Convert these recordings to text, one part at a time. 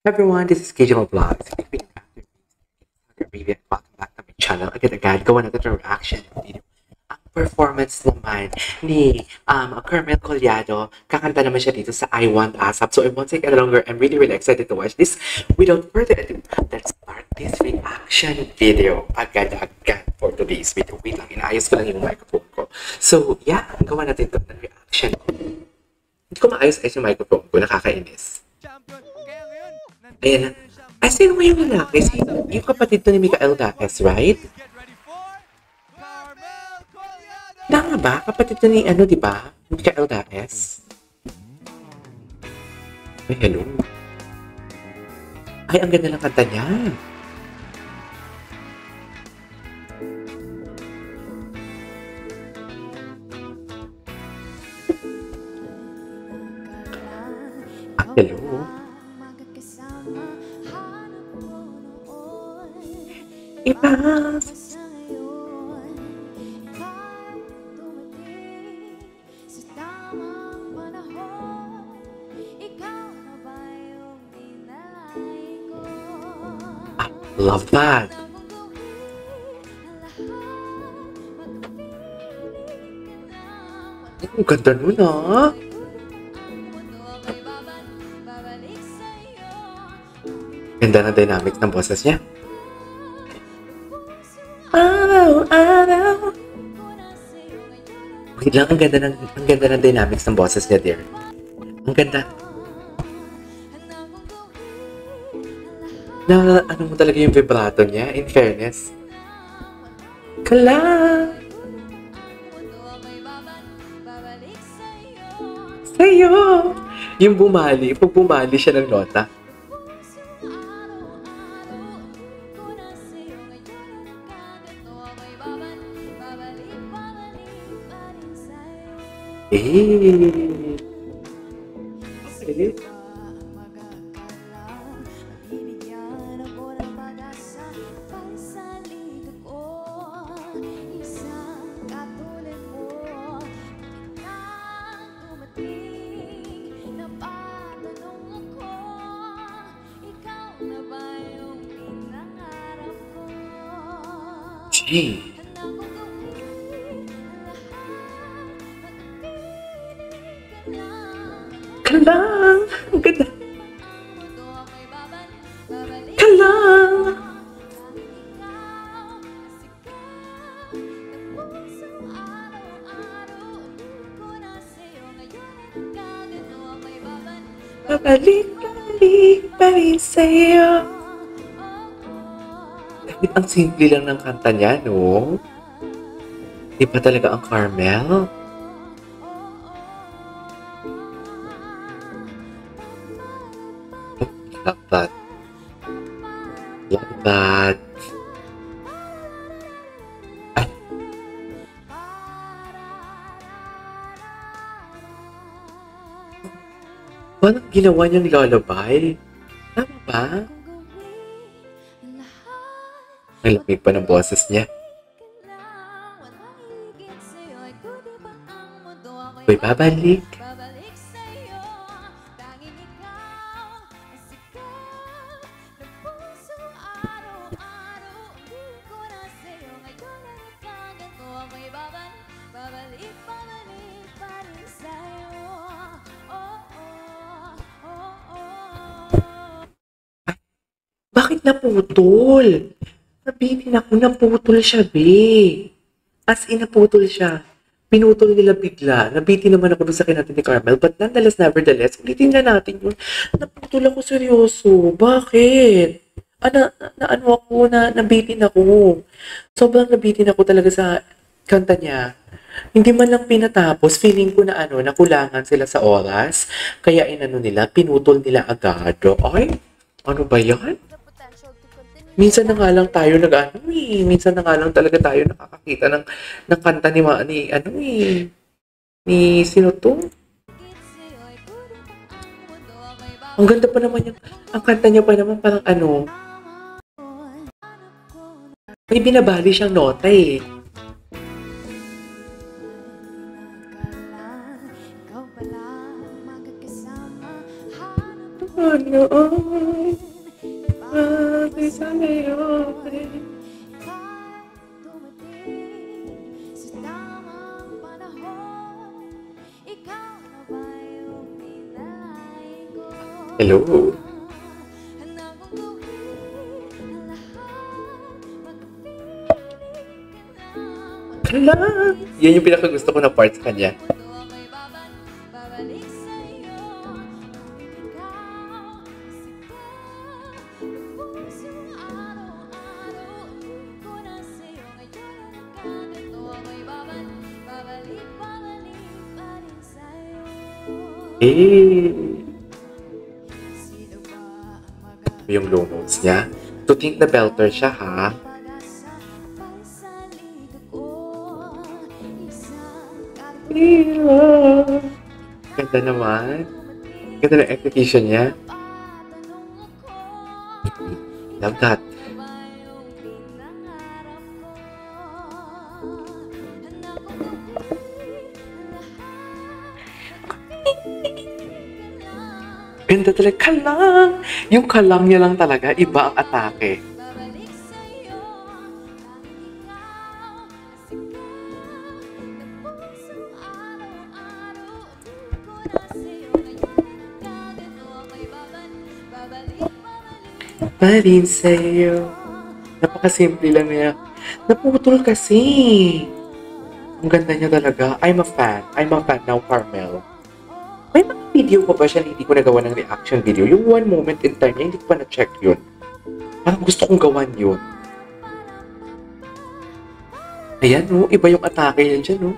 Everyone, this is KJL Vlogs. Welcome back to my channel. Agad-agad, gawa natin yung reaction video. Ang performance naman ni Carmel Collado, kakanta naman siya dito sa I Want ASAP. So I won't take any longer. I'm really excited to watch this. Without further ado, let's start this reaction video. Agad-agad for today's video. Wait lang, inaayos ko lang yung microphone ko. So yeah, gawa natin ito ng reaction. Hindi ko maayos-ayos yung microphone ko, nakakainis. Ayan na. Ay, sino mo yung lalaki? Yung kapatid to ni Mikael Daques, right? Tama ba? Kapatid to ni, di ba? Mikael Daques? Ay, hello. Ay, ang ganda ng kanta niya. Ah, hello. Iba. I love that. Ang ganda nun, ah. Ganda ng dynamics ng boses niya. Araw. Wait lang, ang ganda ng dynamics ng boses niya, dear. Ang ganda. Ano mo talaga yung vibrato niya, in fairness. Kala. Sa'yo. Yung bumali, pag bumali siya ng nota. Okay. Gee. Kalang! Ang ganda! Kalang! Babalik pa rin sa'yo. Kahit ang simple lang ng kanta niya, no? Di ba talaga ang Carmel? Love that. Love that. Ay. Parang ginawa niyang lullaby. Tama ba? Ang lamig pa ng boses niya. Ako'y babalik. Bakit naputol? Nabitin ako, naputol siya, be. As in, naputol siya. Pinutol nila bigla. Nabitin naman ako doon sa kinatin ni Carmel. But nevertheless, ulitin na natin yun. Naputol ako seryoso. Bakit? Nabitin ako. Sobrang nabitin ako talaga sa kanta niya. Hindi man lang pinatapos, feeling ko na nakulangan sila sa oras. Kaya pinutol nila agad. Ay, ano ba yan? Minsan na nga lang tayo minsan na nga lang talaga tayo nakakakita ng kanta ni sino to? Ang ganda pa naman ang kanta niya pa naman parang May binabali siyang nota eh. Ano ay pati sa ngayon. Hello. Hala! Yan yung pinakagusto ko na part sa kanya. Eh, yung low notes niya. To think na belter siya, ha? Ganda naman. Ganda ng execution niya. Love that. Ganda talaga. Kalang! Yung kalang niya lang talaga, iba ang atake. Parin sa'yo. Napakasimple lang niya. Naputol kasi. Ang ganda niya talaga. I'm a fan. I'm a fan now, Carmel. May mga video ko ba siya na hindi ko nagawa ng reaction video? Yung one moment in time niya, hindi ko pa na-check yun. Parang gusto kong gawan yun. Ayan, no? Iba yung atake niya dyan, no?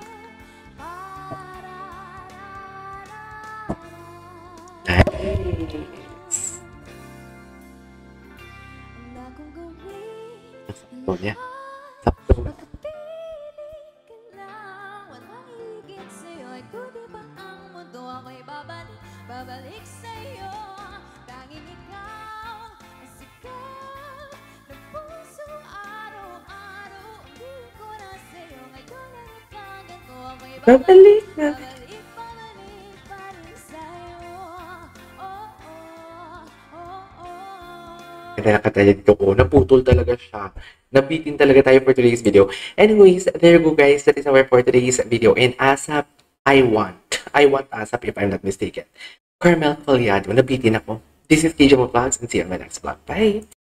Nice. Sakto niya. Sakto. Babalik sa'yo, tanging ikaw ang sigaw ng puso araw-araw. Hindi ko na sa'yo, ngayon ang nagkaganto ako'y Babalik na. babalik pa rin sa'yo. Oh, oh, oh. Kaya nakataya dito ko, naputol talaga siya. Nabitin talaga tayo for today's video. Anyways, there you go guys. That is our for today's video. And ASAP, I want ASAP if I'm not mistaken. Carmel Collado, nabitin ako. This is KJ Vlogs and see you on my next vlog. Bye!